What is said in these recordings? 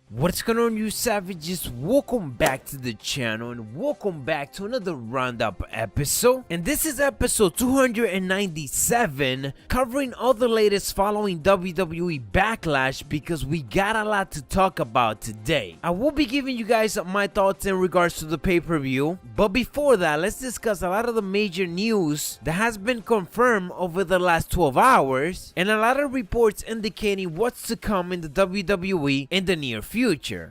What's going on, you savages? Welcome back to the channel and welcome back to another roundup episode. And this is episode 297, covering all the latest following WWE Backlash because we got a lot to talk about today. I will be giving you guys my thoughts in regards to the pay-per-view, but before that, let's discuss a lot of the major news that has been confirmed over the last 12 hours and a lot of reports indicating what's to come in the WWE in the near future.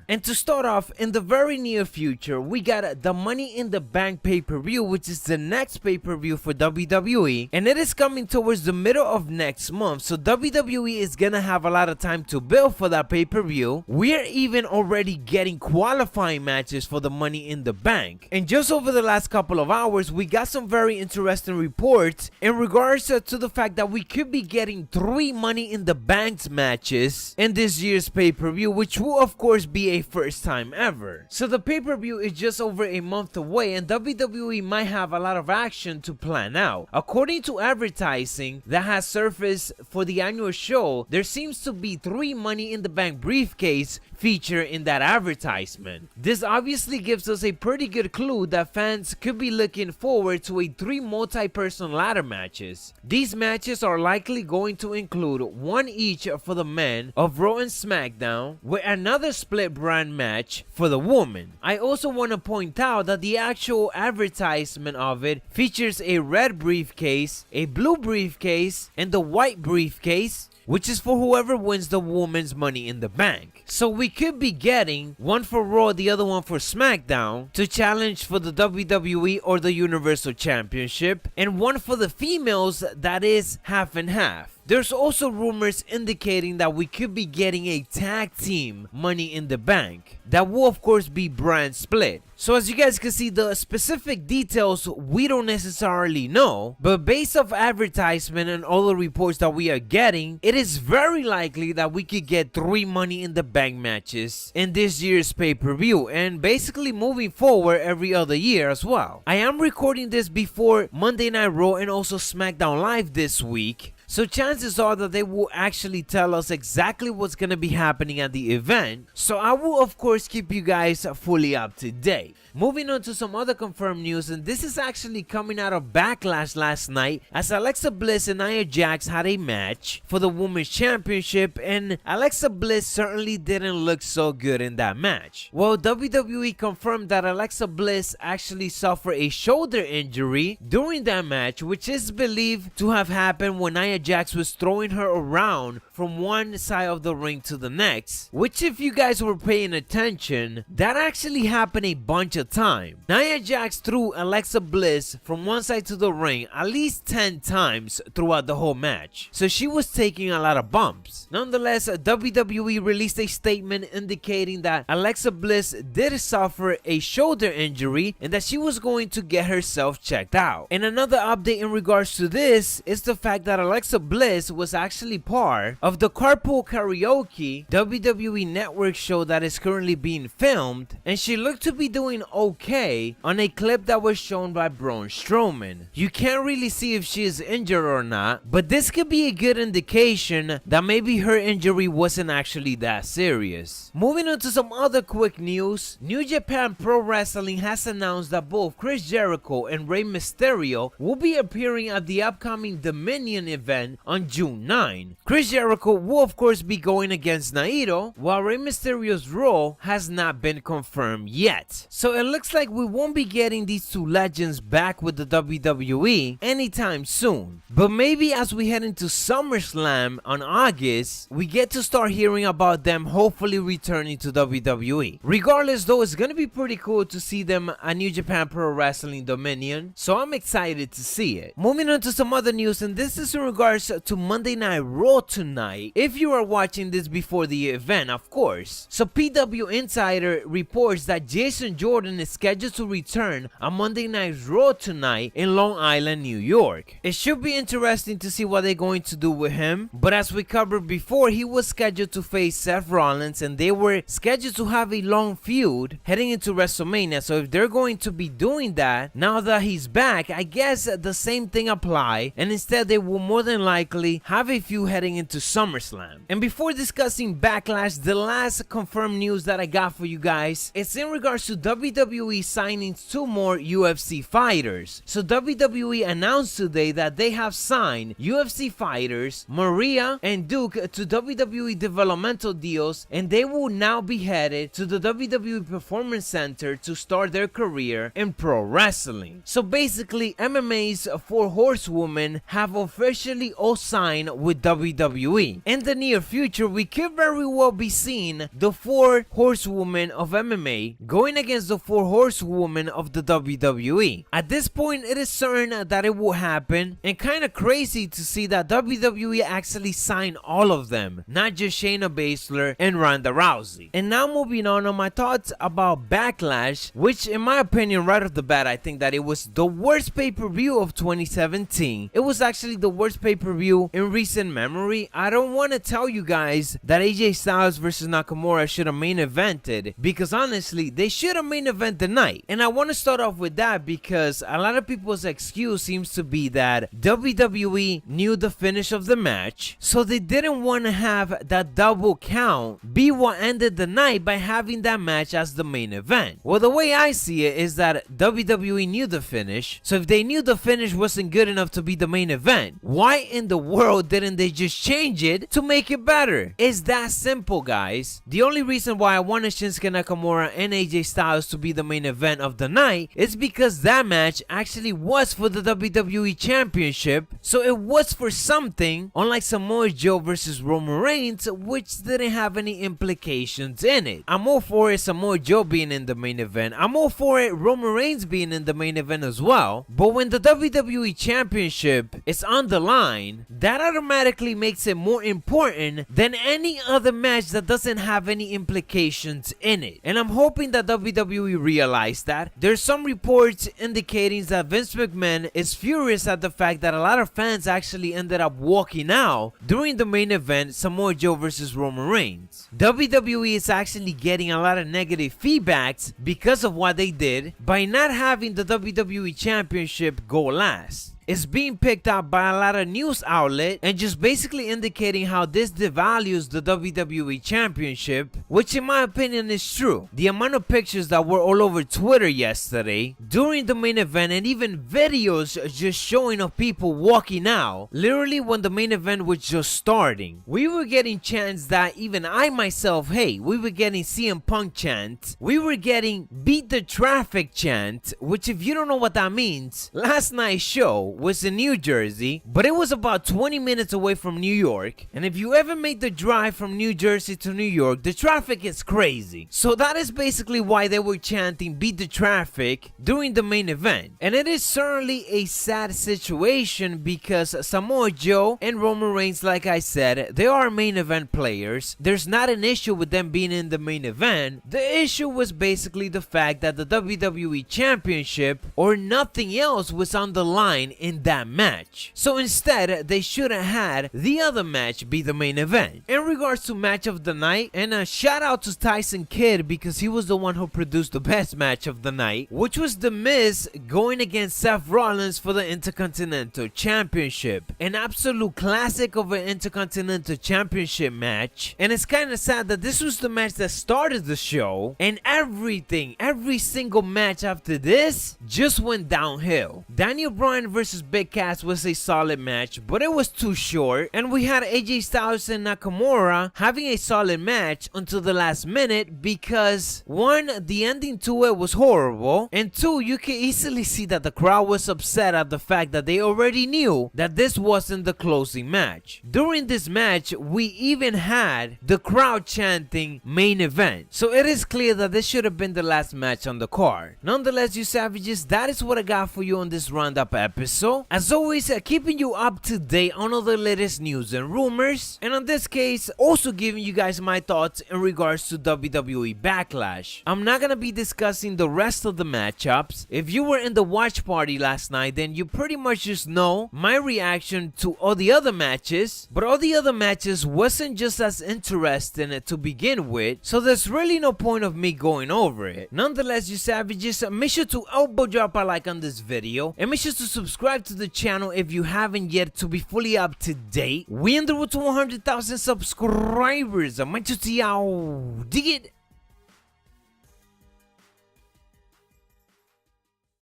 And to start off, in the very near future, we got the Money in the Bank pay-per-view, which is the next pay-per-view for WWE, and it is coming towards the middle of next month, so WWE is gonna have a lot of time to build for that pay-per-view. We're even already getting qualifying matches for the Money in the Bank, and just over the last couple of hours, we got some very interesting reports in regards to the fact that we could be getting 3 Money in the Bank matches in this year's pay-per-view, which will of course be a first time ever. So the pay-per-view is just over a month away and WWE might have a lot of action to plan out. According to advertising that has surfaced for the annual show, there seems to be 3 Money in the Bank briefcase featured in that advertisement. This obviously gives us a pretty good clue that fans could be looking forward to 3 multi-person ladder matches. These matches are likely going to include one each for the men of Raw and SmackDown, with another split brand match for the woman. I also want to point out that the actual advertisement of it features a red briefcase, a blue briefcase, and the white briefcase, which is for whoever wins the women's Money in the Bank. So we could be getting one for Raw, the other one for SmackDown, to challenge for the WWE or the Universal Championship, and one for the females that is half and half. There's also rumors indicating that we could be getting a tag team Money in the Bank that will of course be brand split. So as you guys can see, the specific details we don't necessarily know, but based off advertisement and all the reports that we are getting, it is very likely that we could get 3 Money in the Bank matches in this year's pay-per-view, and basically moving forward every other year as well. I am recording this before Monday Night Raw and also SmackDown Live this week, so chances are that they will actually tell us exactly what's going to be happening at the event. So I will of course keep you guys fully up to date. Moving on to some other confirmed news, and this is actually coming out of Backlash last night, as Alexa Bliss and Nia Jax had a match for the Women's Championship, and Alexa Bliss certainly didn't look so good in that match. Well, WWE confirmed that Alexa Bliss actually suffered a shoulder injury during that match, which is believed to have happened when Nia Jax was throwing her around from one side of the ring to the next, which if you guys were paying attention, that actually happened a bunch of time. Nia Jax threw Alexa Bliss from one side to the ring at least 10 times throughout the whole match, so she was taking a lot of bumps. Nonetheless, WWE released a statement indicating that Alexa Bliss did suffer a shoulder injury and that she was going to get herself checked out. And another update in regards to this is the fact that Alexa Bliss was actually part of the Carpool Karaoke WWE Network show that is currently being filmed, and she looked to be doing okay on a clip that was shown by Braun Strowman. You can't really see if she is injured or not, but this could be a good indication that maybe her injury wasn't actually that serious. Moving on to some other quick news, New Japan Pro Wrestling has announced that both Chris Jericho and Rey Mysterio will be appearing at the upcoming Dominion event on June 9. Chris Jericho will of course be going against Naito, while Rey Mysterio's role has not been confirmed yet. So it looks like we won't be getting these 2 legends back with the WWE anytime soon. But maybe as we head into SummerSlam on August, we get to start hearing about them hopefully returning to WWE. Regardless though, it's gonna be pretty cool to see them at New Japan Pro Wrestling Dominion, so I'm excited to see it. Moving on to some other news, and this is in regards to Monday Night Raw tonight, if you are watching this before the event of course. So PW Insider reports that Jason Jordan is scheduled to return on Monday Night Raw tonight in Long Island, New York. It should be interesting to see what they're going to do with him, but as we covered before, he was scheduled to face Seth Rollins and they were scheduled to have a long feud heading into WrestleMania. So if they're going to be doing that now that he's back, I guess the same thing apply, and instead they will more than than likely have a feud heading into SummerSlam. And before discussing Backlash, the last confirmed news that I got for you guys is in regards to WWE signing 2 more UFC fighters. So WWE announced today that they have signed UFC fighters Maria and Duke to WWE developmental deals, and they will now be headed to the WWE Performance Center to start their career in pro wrestling. So basically, MMA's 4 horsewomen have officially all signed with WWE. In the near future, we could very well be seeing the 4 horsewomen of MMA going against the 4 horsewomen of the WWE. At this point, it is certain that it will happen, and kind of crazy to see that WWE actually signed all of them, not just Shayna Baszler and Ronda Rousey. And now moving on my thoughts about Backlash, which in my opinion right off the bat, I think that it was the worst pay-per-view of 2017. It was actually the worst pay-per-view in recent memory. I don't want to tell you guys that AJ Styles versus Nakamura should have main evented, because honestly, they should have main event the night. And I want to start off with that because a lot of people's excuse seems to be that WWE knew the finish of the match, so they didn't want to have that double count be what ended the night by having that match as the main event. Well, the way I see it is that WWE knew the finish, so if they knew the finish wasn't good enough to be the main event, why in the world didn't they just change it to make it better? It's that simple, guys. The only reason why I wanted Shinsuke Nakamura and AJ Styles to be the main event of the night is because that match actually was for the WWE Championship, so it was for something, unlike Samoa Joe versus Roman Reigns, which didn't have any implications in it. I'm all for it, Samoa Joe being in the main event. I'm all for it, Roman Reigns being in the main event as well. But when the WWE Championship is on the line, that automatically makes it more important than any other match that doesn't have any implications in it. And I'm hoping that WWE realized that. There's some reports indicating that Vince McMahon is furious at the fact that a lot of fans actually ended up walking out during the main event, Samoa Joe versus Roman Reigns. WWE is actually getting a lot of negative feedbacks because of what they did by not having the WWE Championship go last. It's being picked up by a lot of news outlets and just basically indicating how this devalues the WWE Championship, which in my opinion is true. The amount of pictures that were all over Twitter yesterday during the main event, and even videos just showing of people walking out literally when the main event was just starting. We were getting chants that even I myself hate. We were getting CM Punk chants. We were getting beat the traffic chant, which if you don't know what that means, last night's show was in New Jersey, but it was about 20 minutes away from New York, and if you ever make the drive from New Jersey to New York, the traffic is crazy. So that is basically why they were chanting beat the traffic during the main event. And it is certainly a sad situation because Samoa Joe and Roman Reigns, like I said, they are main event players. There's not an issue with them being in the main event. The issue was basically the fact that the WWE Championship or nothing else was on the line in that match. So instead, they should have had the other match be the main event. In regards to match of the night, and a shout out to Tyson Kidd because he was the one who produced the best match of the night, which was The Miz going against Seth Rollins for the Intercontinental Championship. An absolute classic of an Intercontinental Championship match, and it's kind of sad that this was the match that started the show, and every single match after this just went downhill. Daniel Bryan versus Big Cass was a solid match, but it was too short, and we had AJ Styles and Nakamura having a solid match until the last minute because 1, the ending to it was horrible, and 2, you can easily see that the crowd was upset at the fact that they already knew that this wasn't the closing match. During this match, we even had the crowd chanting main event, so it is clear that this should have been the last match on the card. Nonetheless, you savages, that is what I got for you on this roundup episode. As always, keeping you up to date on all the latest news and rumors, and in this case, also giving you guys my thoughts in regards to WWE Backlash. I'm not gonna be discussing the rest of the matchups. If you were in the watch party last night, then you pretty much just know my reaction to all the other matches, but all the other matches wasn't just as interesting to begin with, so there's really no point of me going over it. Nonetheless, you savages, make sure to elbow drop a like on this video, and make sure to subscribe subscribe to the channel if you haven't yet to be fully up to date. We on the road to 100,000 subscribers. I might just see how dig it.